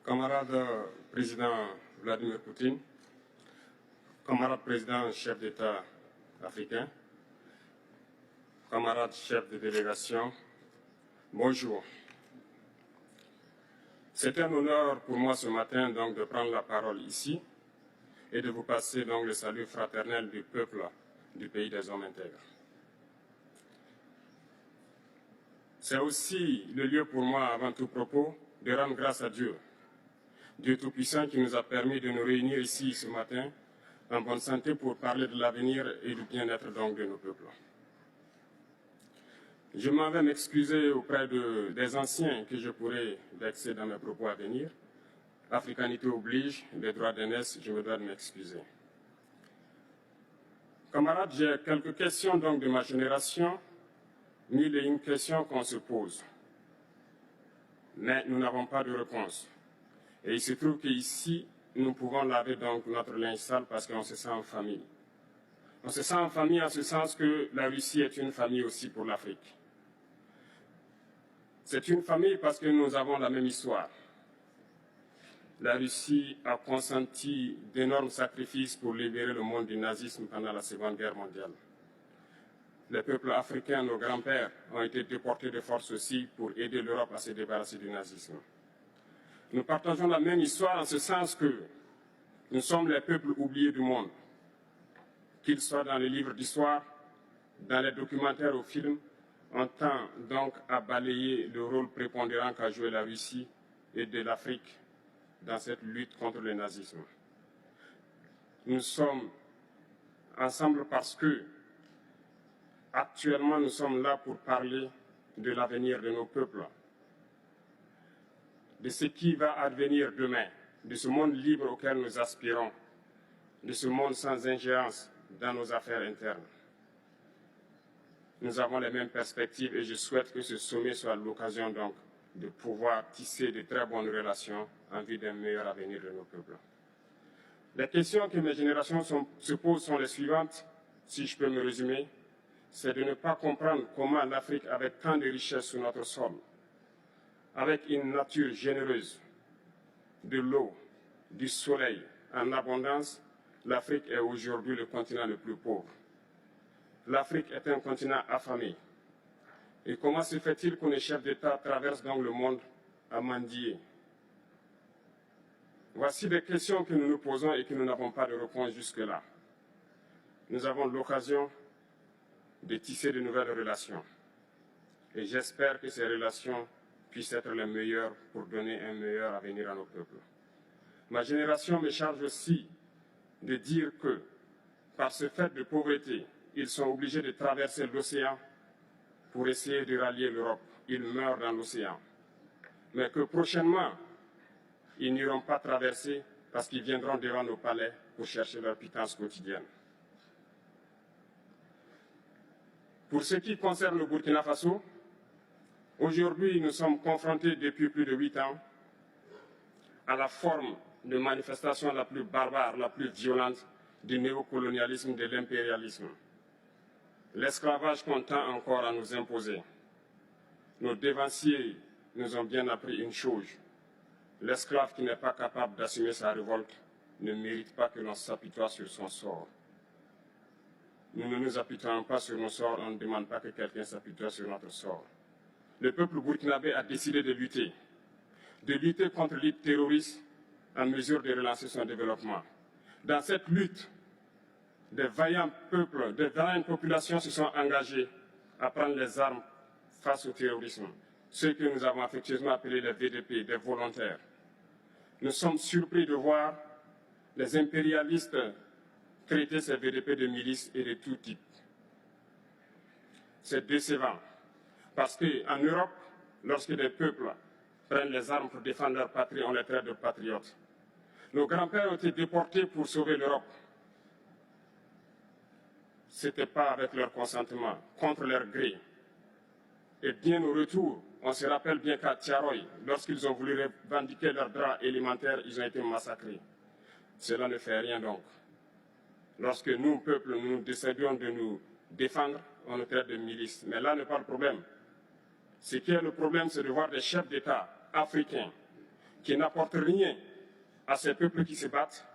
Camarade président Vladimir Poutine, camarade président chef d'État africain, camarade chef de délégation, bonjour. C'est un honneur pour moi ce matin donc de prendre la parole ici et de vous passer donc le salut fraternel du peuple du pays des hommes intègres. C'est aussi le lieu pour moi, avant tout propos, de rendre grâce à Dieu, Dieu Tout-Puissant qui nous a permis de nous réunir ici ce matin en bonne santé pour parler de l'avenir et du bien-être donc de nos peuples. Je m'en vais m'excuser auprès des anciens que je pourrais vexer dans mes propos à venir. Africanité oblige, les droits d'aînesse, je me dois de m'excuser. Camarades, j'ai quelques questions donc de ma génération, mille et une questions qu'on se pose. Mais nous n'avons pas de réponse. Et il se trouve qu'ici, nous pouvons laver donc notre linge sale parce qu'on se sent en famille. On se sent en famille en ce sens que la Russie est une famille aussi pour l'Afrique. C'est une famille parce que nous avons la même histoire. La Russie a consenti d'énormes sacrifices pour libérer le monde du nazisme pendant la Seconde Guerre mondiale. Les peuples africains, nos grands-pères, ont été déportés de force aussi pour aider l'Europe à se débarrasser du nazisme. Nous partageons la même histoire en ce sens que nous sommes les peuples oubliés du monde, qu'ils soient dans les livres d'histoire, dans les documentaires ou films, on tend donc à balayer le rôle prépondérant qu'a joué la Russie et de l'Afrique dans cette lutte contre le nazisme. Nous sommes ensemble parce que, actuellement, nous sommes là pour parler de l'avenir de nos peuples, de ce qui va advenir demain, de ce monde libre auquel nous aspirons, de ce monde sans ingérence dans nos affaires internes. Nous avons les mêmes perspectives et je souhaite que ce sommet soit l'occasion donc de pouvoir tisser de très bonnes relations en vue d'un meilleur avenir de nos peuples. Les questions que mes générations se posent sont les suivantes, si je peux me résumer, c'est de ne pas comprendre comment l'Afrique, avec tant de richesses sur notre sol, avec une nature généreuse, de l'eau, du soleil en abondance, l'Afrique est aujourd'hui le continent le plus pauvre. L'Afrique est un continent affamé. Et comment se fait-il que les chefs d'État traversent donc le monde à mendier? Voici des questions que nous nous posons et que nous n'avons pas de réponse jusque-là. Nous avons l'occasion de tisser de nouvelles relations. Et j'espère que ces relations puissent être les meilleures pour donner un meilleur avenir à nos peuples. Ma génération me charge aussi de dire que, par ce fait de pauvreté, ils sont obligés de traverser l'océan pour essayer de rallier l'Europe. Ils meurent dans l'océan. Mais que prochainement, ils n'iront pas traverser parce qu'ils viendront devant nos palais pour chercher leur pitance quotidienne. Pour ce qui concerne le Burkina Faso, aujourd'hui, nous sommes confrontés depuis plus de 8 ans à la forme de manifestation la plus barbare, la plus violente du néocolonialisme, de l'impérialisme. L'esclavage qu'on tend encore à nous imposer. Nos dévanciers nous ont bien appris une chose. L'esclave qui n'est pas capable d'assumer sa révolte ne mérite pas que l'on s'apitoie sur son sort. Nous ne nous apitoyons pas sur nos sorts, on ne demande pas que quelqu'un s'apitoie sur notre sort. Le peuple burkinabé a décidé de lutter contre l'île terroriste en mesure de relancer son développement. Dans cette lutte, des vaillants peuples, des vaillantes populations se sont engagées à prendre les armes face au terrorisme, ceux que nous avons affectueusement appelés les VDP, des volontaires. Nous sommes surpris de voir les impérialistes traiter ces VDP de milices et de tout type. C'est décevant, parce qu'en Europe, lorsque des peuples prennent les armes pour défendre leur patrie, on les traite de patriotes. Nos grands-pères ont été déportés pour sauver l'Europe. Ce n'était pas avec leur consentement, contre leur gré. Et bien au retour, on se rappelle bien qu'à Tiaroy, lorsqu'ils ont voulu revendiquer leurs droits élémentaires, ils ont été massacrés. Cela ne fait rien donc. Lorsque nous, peuple, nous décidions de nous défendre, on nous traite de milices. Mais là n'est pas le problème. Ce qui est le problème, c'est de voir des chefs d'État africains qui n'apportent rien à ces peuples qui se battent,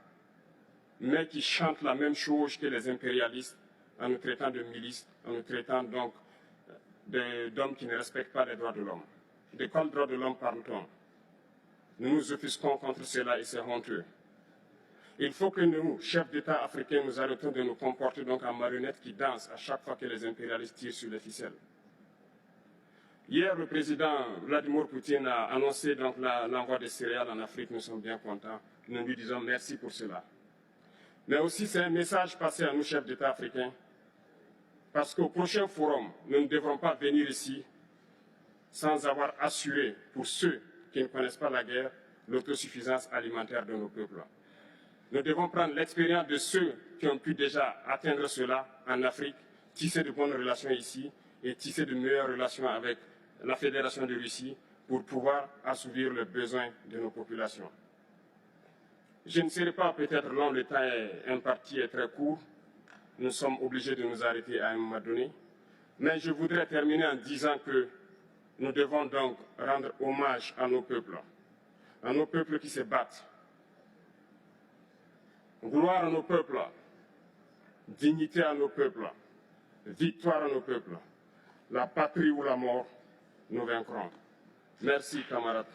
mais qui chantent la même chose que les impérialistes en nous traitant de milices, en nous traitant donc d'hommes qui ne respectent pas les droits de l'homme. De quels droits de l'homme parle-t-on? Nous nous offusquons contre cela et c'est honteux. Il faut que nous, chefs d'État africains, nous arrêtons de nous comporter donc en marionnettes qui dansent à chaque fois que les impérialistes tirent sur les ficelles. Hier, le président Vladimir Poutine a annoncé donc l'envoi des céréales en Afrique. Nous sommes bien contents. Nous lui disons merci pour cela. Mais aussi, c'est un message passé à nous, chefs d'État africains, parce qu'au prochain forum, nous ne devrons pas venir ici sans avoir assuré, pour ceux qui ne connaissent pas la guerre, l'autosuffisance alimentaire de nos peuples. Nous devons prendre l'expérience de ceux qui ont pu déjà atteindre cela en Afrique, tisser de bonnes relations ici et tisser de meilleures relations avec la Fédération de Russie pour pouvoir assouvir les besoins de nos populations. Je ne serai pas peut-être long, le temps imparti est très court. Nous sommes obligés de nous arrêter à un moment donné. Mais je voudrais terminer en disant que nous devons donc rendre hommage à nos peuples qui se battent. Gloire à nos peuples, dignité à nos peuples, victoire à nos peuples. La patrie ou la mort, nous vaincrons. Merci, camarades.